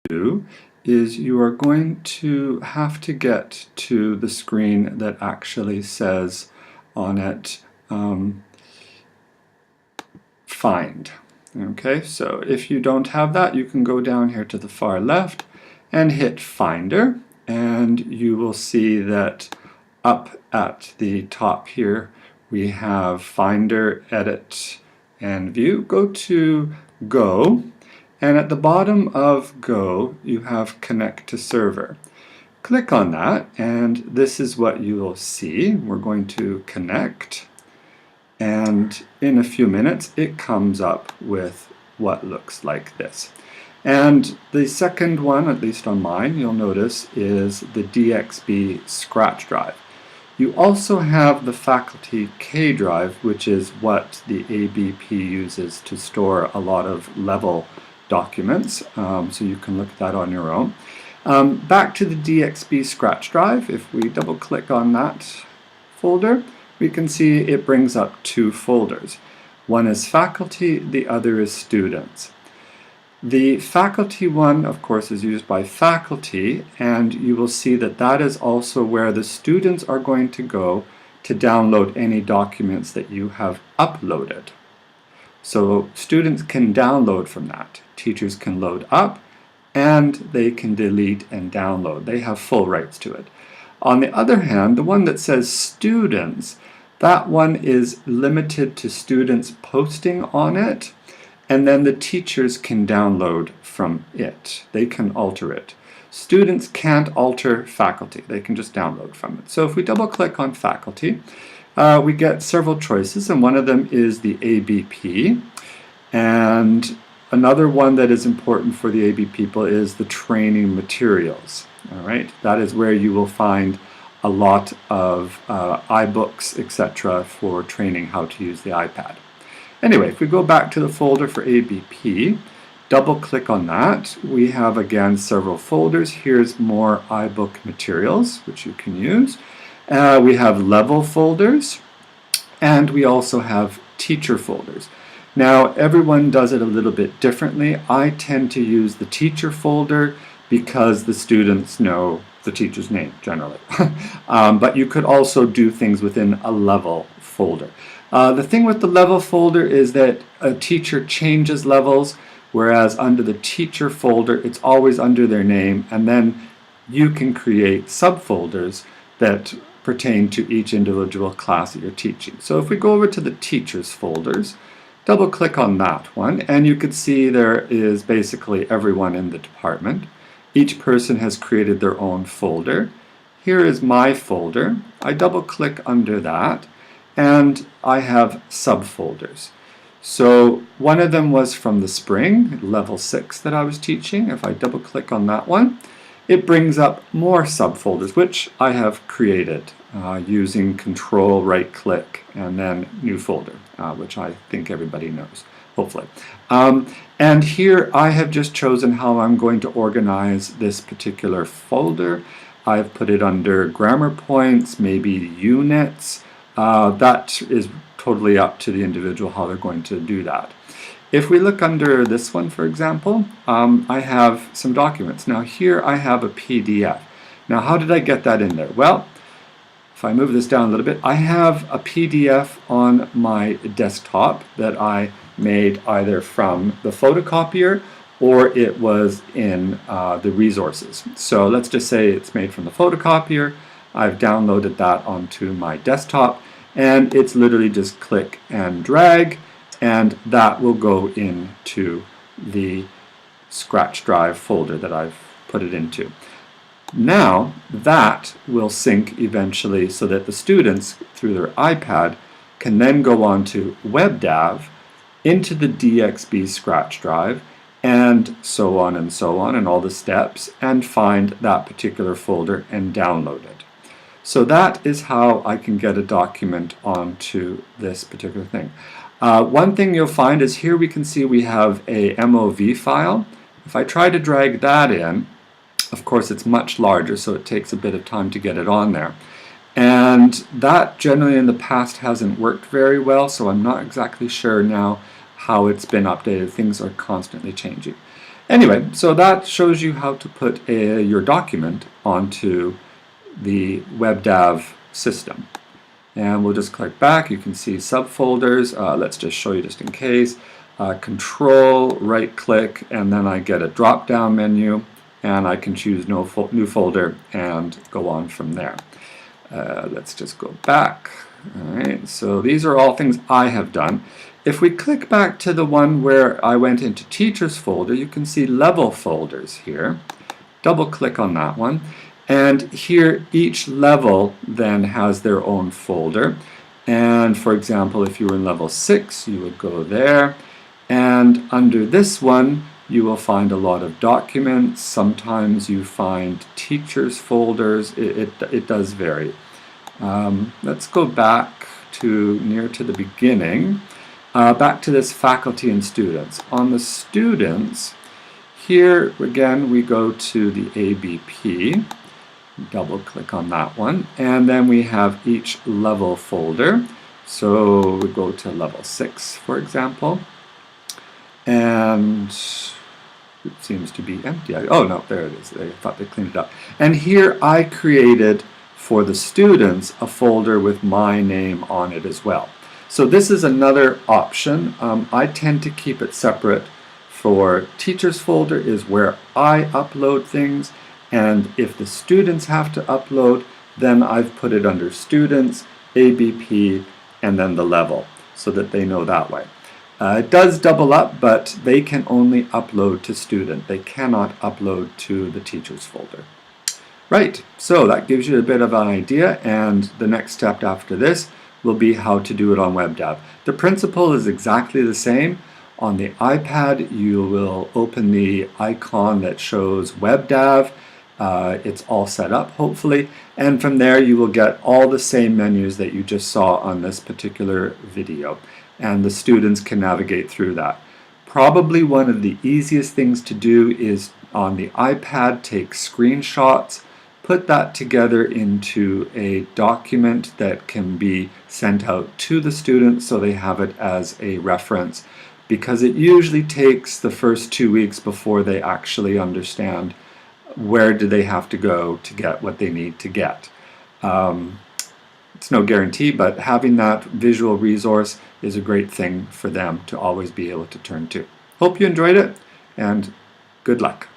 do is you are going to have to get to the screen that actually says on it Find. Okay, so if you don't have that, you can go down here to the far left and hit Finder, and you will see that up at the top here we have Finder, Edit, and View. Go to Go, and at the bottom of Go you have Connect to Server. Click on that, and this is what you will see. We're going to connect, and in a few minutes it comes up with what looks like this. And the second one, at least on mine, you'll notice is the DXB scratch drive. You also have the faculty K drive, which is what the ABP uses to store a lot of level documents, so you can look at that on your own. Back to the DXB scratch drive, if we double click on that folder, we can see it brings up two folders. One is faculty, the other is students. The faculty one, of course, is used by faculty, and you will see that that is also where the students are going to go to download any documents that you have uploaded. So students can download from that. Teachers can load up, and they can delete and download. They have full rights to it. On the other hand, the one that says students, that one is limited to students posting on it, and then the teachers can download from it. They can alter it. Students can't alter faculty. They can just download from it. So if we double click on faculty, we get several choices, and one of them is the ABP. And another one that is important for the AB people is the training materials. All right, that is where you will find a lot of iBooks, etc. for training how to use the iPad. Anyway, if we go back to the folder for ABP, double click on that, we have again several folders. Here's more iBook materials, which you can use. We have level folders, and we also have teacher folders. Now, everyone does it a little bit differently. I tend to use the teacher folder because the students know the teacher's name generally. But you could also do things within a level folder. The thing with the level folder is that a teacher changes levels, whereas under the teacher folder it's always under their name, and then you can create subfolders that pertain to each individual class that you're teaching. So if we go over to the teachers folders, double click on that one, and you can see there is basically everyone in the department. Each person has created their own folder. Here is my folder. I double click under that, and I have subfolders. So one of them was from the spring, level 6 that I was teaching. If I double click on that one, it brings up more subfolders, which I have created using control right click and then new folder, which I think everybody knows, hopefully. And here I have just chosen how I'm going to organize this particular folder. I've put it under grammar points, maybe units. That is totally up to the individual how they're going to do that. If we look under this one, for example, I have some documents. Now here I have a PDF. Now how did I get that in there? Well, if I move this down a little bit, I have a PDF on my desktop that I made either from the photocopier or it was in the resources. So let's just say it's made from the photocopier. I've downloaded that onto my desktop, and it's literally just click and drag, and that will go into the scratch drive folder that I've put it into. Now that will sync eventually so that the students through their iPad can then go on to WebDav into the DXB scratch drive, and so on and all the steps, and find that particular folder and download it. So that is how I can get a document onto this particular thing. One thing you'll find is here we can see we have a MOV file. If I try to drag that in, of course it's much larger, so it takes a bit of time to get it on there. And that generally in the past hasn't worked very well, so I'm not exactly sure now how it's been updated. Things are constantly changing. Anyway, so that shows you how to put your document onto the WebDav system. And we'll just click back. You can see subfolders. Let's just show you just in case. Control, right click, and then I get a drop down menu, and I can choose new folder and go on from there. Let's just go back. All right, so these are all things I have done. If we click back to the one where I went into Teachers folder, you can see level folders here. Double click on that one. And here each level then has their own folder. And for example, if you were in level 6, you would go there. And under this one, you will find a lot of documents. Sometimes you find teachers folders. It does vary. Let's go back to near to the beginning. Back to this faculty and students. On the students, here again we go to the ABP. Double click on that one, and then we have each level folder. So we go to level 6, for example, and it seems to be empty. Oh no, there it is. I thought they cleaned it up. And here I created for the students a folder with my name on it as well. So this is another option. I tend to keep it separate. For teachers folder is where I upload things, and if the students have to upload, then I've put it under students, ABP, and then the level, so that they know that way. It does double up, but they can only upload to student. They cannot upload to the teachers folder. Right, so that gives you a bit of an idea, and the next step after this will be how to do it on WebDav. The principle is exactly the same. On the iPad, you will open the icon that shows WebDav. It's all set up, hopefully, and from there you will get all the same menus that you just saw on this particular video, and the students can navigate through that. Probably one of the easiest things to do is on the iPad, take screenshots, put that together into a document that can be sent out to the students so they have it as a reference, because it usually takes the first 2 weeks before they actually understand where do they have to go to get what they need to get. It's no guarantee, but having that visual resource is a great thing for them to always be able to turn to. Hope you enjoyed it, and good luck.